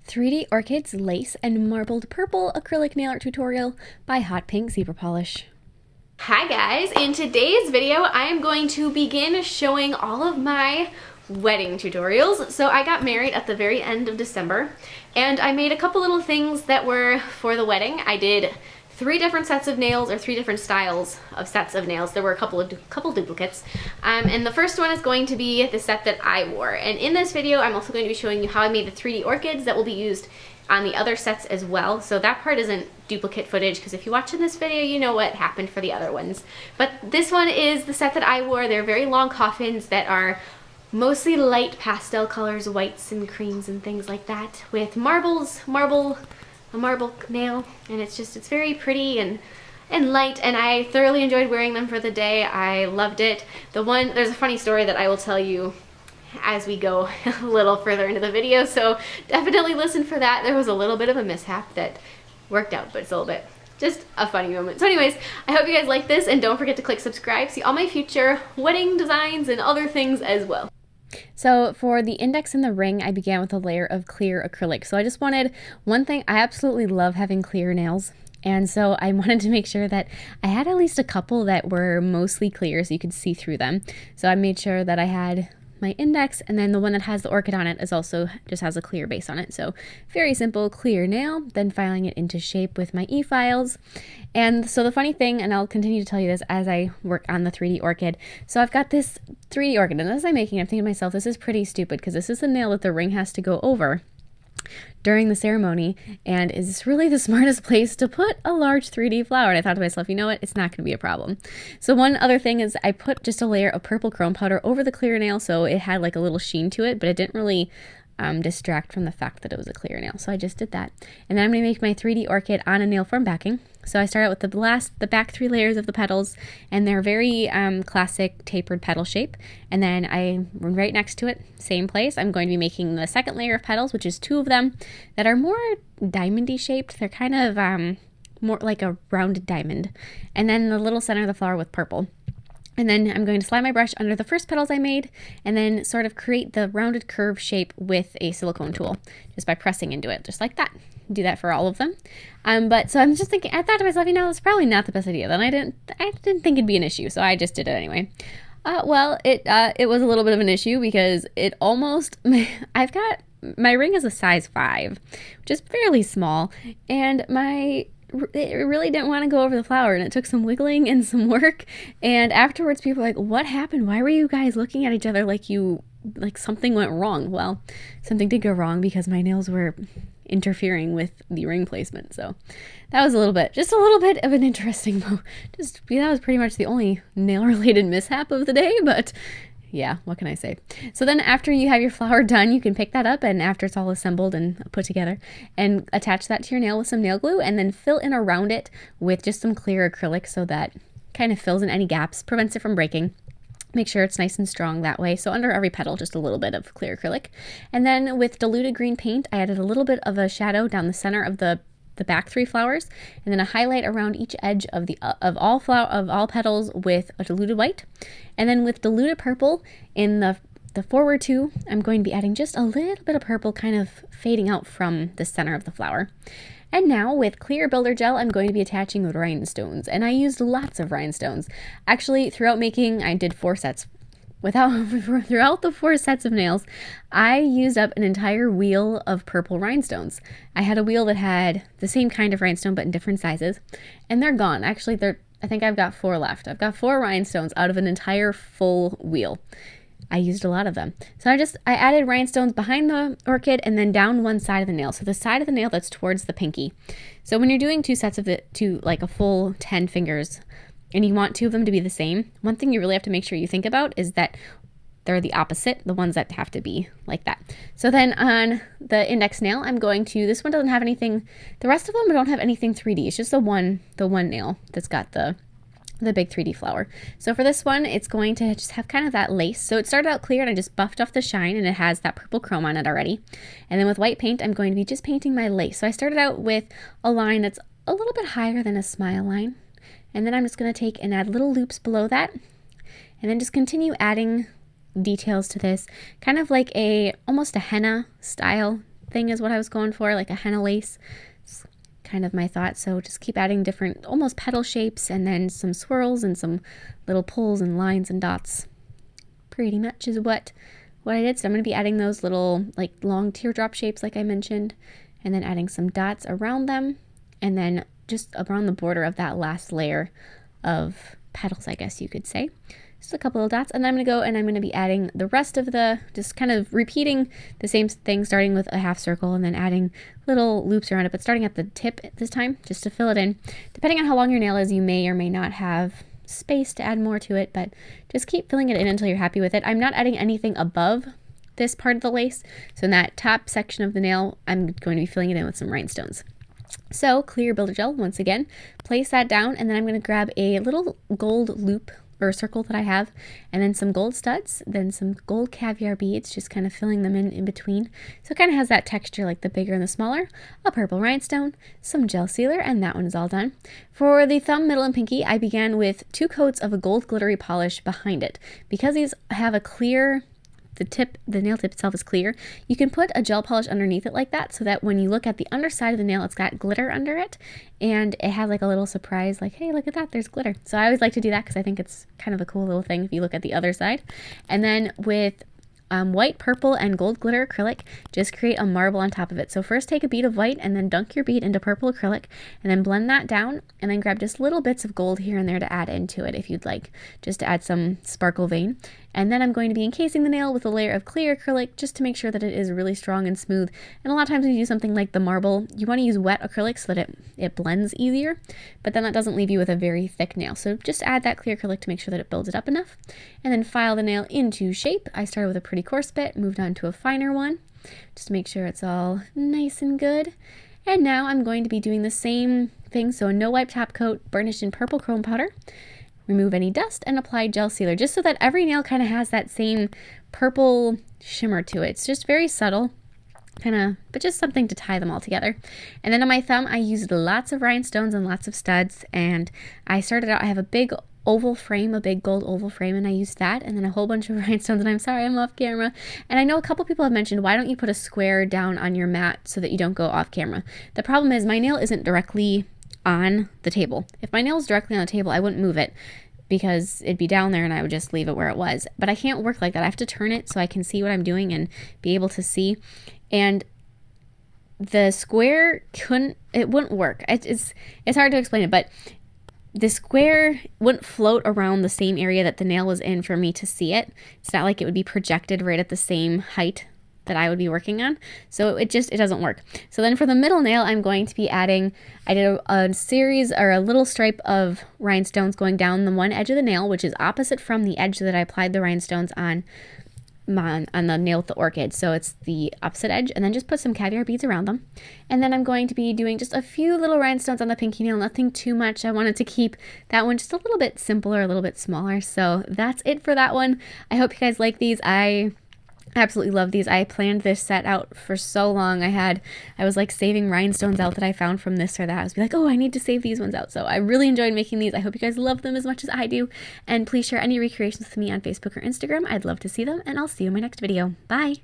3D Orchids Lace and Marbled Purple Acrylic Nail Art Tutorial by Hotpinkzebrapolish. Hi guys, in today's video I am going to begin showing all of my wedding tutorials. So I got married at the very end of December and I made a couple little things that were for the wedding. I did 3 different sets of nails, or 3 different styles of sets of nails. There were a couple duplicates. And the first one is going to be the set that I wore. And in this video, I'm also going to be showing you how I made the 3D orchids that will be used on the other sets as well. So that part isn't duplicate footage, because if you watch in this video, you know what happened for the other ones. But this one is the set that I wore. They're very long coffins that are mostly light pastel colors, whites and creams and things like that, with a marble nail, and it's very pretty and light, and I thoroughly enjoyed wearing them for the day. I loved it. There's a funny story that I will tell you as we go a little further into the video, so definitely listen for that. There was a little bit of a mishap that worked out, but it's a little bit just a funny moment. So anyways, I hope you guys like this, and don't forget to click subscribe, see all my future wedding designs and other things as well. So for the index and the ring, I began with a layer of clear acrylic. So I just wanted one thing. I absolutely love having clear nails. And so I wanted to make sure that I had at least a couple that were mostly clear so you could see through them. So I made sure that I had my index, and then the one that has the orchid on it is also just has a clear base on it. So very simple clear nail, then filing it into shape with my e-files. And so the funny thing, and I'll continue to tell you this as I work on the 3D orchid. So I've got this 3D orchid, and as I'm making it, I'm thinking to myself, this is pretty stupid because this is the nail that the ring has to go over during the ceremony, and is this really the smartest place to put a large 3D flower? And I thought to myself, you know what, it's not going to be a problem. So one other thing is I put just a layer of purple chrome powder over the clear nail, so it had like a little sheen to it, but it didn't really distract from the fact that it was a clear nail. So I just did that. And then I'm going to make my 3D orchid on a nail form backing. So I start out with the back 3 layers of the petals, and they're very classic tapered petal shape. And then right next to it, same place, I'm going to be making the second layer of petals, which is 2 of them that are more diamondy shaped. They're kind of more like a rounded diamond. And then the little center of the flower with purple. And then I'm going to slide my brush under the first petals I made, and then sort of create the rounded curve shape with a silicone tool, just by pressing into it, just like that. Do that for all of them. So I'm just thinking, I thought to myself, you know, it's probably not the best idea. Then I didn't think it'd be an issue, so I just did it anyway. Well, it was a little bit of an issue because it almost, my ring is a size 5, which is fairly small, and it really didn't want to go over the flower, and it took some wiggling and some work. And afterwards people were like, what happened? Why were you guys looking at each other like something went wrong? Well, something did go wrong because my nails were interfering with the ring placement. So that was just a little bit of an interesting that was pretty much the only nail related mishap of the day, but yeah, what can I say? So then after you have your flower done, you can pick that up, and after it's all assembled and put together, and attach that to your nail with some nail glue, and then fill in around it with just some clear acrylic so that kind of fills in any gaps, prevents it from breaking. Make sure it's nice and strong that way. So under every petal, just a little bit of clear acrylic. And then with diluted green paint, I added a little bit of a shadow down the center of the back 3 flowers, and then a highlight around each edge of all petals with a diluted white. And then with diluted purple in the forward 2, I'm going to be adding just a little bit of purple kind of fading out from the center of the flower. And now with clear builder gel, I'm going to be attaching rhinestones, and I used lots of rhinestones. Actually, throughout making, I did 4 sets. Throughout the 4 sets of nails, I used up an entire wheel of purple rhinestones. I had a wheel that had the same kind of rhinestone but in different sizes, and they're gone. Actually, I think I've got 4 left. I've got 4 rhinestones out of an entire full wheel. I used a lot of them. So I added rhinestones behind the orchid and then down one side of the nail. So the side of the nail that's towards the pinky. So when you're doing 2 sets of like a full 10 fingers, and you want 2 of them to be the same, one thing you really have to make sure you think about is that they're the opposite, the ones that have to be like that. So then on the index nail, this one doesn't have anything, the rest of them don't have anything 3D. It's just the one nail that's got the big 3D flower. So for this one, it's going to just have kind of that lace. So it started out clear, and I just buffed off the shine, and it has that purple chrome on it already. And then with white paint, I'm going to be just painting my lace. So I started out with a line that's a little bit higher than a smile line. And then I'm just going to take and add little loops below that, and then just continue adding details to this, kind of like almost a henna style thing is what I was going for, like a henna lace. It's kind of my thought. So just keep adding different almost petal shapes and then some swirls and some little pulls and lines and dots. Pretty much is what I did. So I'm going to be adding those little like long teardrop shapes like I mentioned, and then adding some dots around them, and then just around the border of that last layer of petals, I guess you could say. Just a couple of dots, and then I'm going to go and I'm going to be adding the rest of the, just kind of repeating the same thing, starting with a half circle and then adding little loops around it, but starting at the tip this time just to fill it in. Depending on how long your nail is, you may or may not have space to add more to it, but just keep filling it in until you're happy with it. I'm not adding anything above this part of the lace, so in that top section of the nail, I'm going to be filling it in with some rhinestones. So clear builder gel, once again, place that down, and then I'm going to grab a little gold loop or circle that I have, and then some gold studs, then some gold caviar beads, just kind of filling them in between. So it kind of has that texture like the bigger and the smaller, a purple rhinestone, some gel sealer, and that one is all done. For the thumb, middle, and pinky, I began with 2 coats of a gold glittery polish behind it. Because these have a clear, the nail tip itself is clear, you can put a gel polish underneath it like that, so that when you look at the underside of the nail, it's got glitter under it, and it has like a little surprise, like, hey, look at that, there's glitter. So I always like to do that because I think it's kind of a cool little thing if you look at the other side. And then with white, purple, and gold glitter acrylic, just create a marble on top of it. So first take a bead of white and then dunk your bead into purple acrylic, and then blend that down, and then grab just little bits of gold here and there to add into it if you'd like, just to add some sparkle vein. And then I'm going to be encasing the nail with a layer of clear acrylic just to make sure that it is really strong and smooth. And a lot of times when you do something like the marble, you want to use wet acrylic so that it blends easier, but then that doesn't leave you with a very thick nail. So just add that clear acrylic to make sure that it builds it up enough. And then file the nail into shape. I started with a pretty coarse bit, moved on to a finer one, just to make sure it's all nice and good. And now I'm going to be doing the same thing. So a no wipe top coat, burnished in purple chrome powder. Remove any dust and apply gel sealer, just so that every nail kind of has that same purple shimmer to it. It's just very subtle, but just something to tie them all together. And then on my thumb, I used lots of rhinestones and lots of studs, and I started out, I have a big oval frame, a big gold oval frame, and I used that, and then a whole bunch of rhinestones, and I'm sorry I'm off camera. And I know a couple people have mentioned, why don't you put a square down on your mat so that you don't go off camera? The problem is my nail isn't directly on the table. If my nail was directly on the table, I wouldn't move it because it'd be down there and I would just leave it where it was. But I can't work like that. I have to turn it so I can see what I'm doing and be able to see. And the square wouldn't work. It's hard to explain it, but the square wouldn't float around the same area that the nail was in for me to see it. It's not like it would be projected right at the same height that I would be working on. So it doesn't work. So then for the middle nail, I'm going to be adding, I did a series or a little stripe of rhinestones going down the one edge of the nail, which is opposite from the edge that I applied the rhinestones on the nail with the orchid. So it's the opposite edge, and then just put some caviar beads around them. And then I'm going to be doing just a few little rhinestones on the pinky nail, nothing too much. I wanted to keep that one just a little bit simpler, a little bit smaller. So that's it for that one. I hope you guys like these. I absolutely love these. I planned this set out for so long. I was like saving rhinestones out that I found from this or that. I was like, oh, I need to save these ones out. So I really enjoyed making these. I hope you guys love them as much as I do. And please share any recreations with me on Facebook or Instagram. I'd love to see them, and I'll see you in my next video. Bye.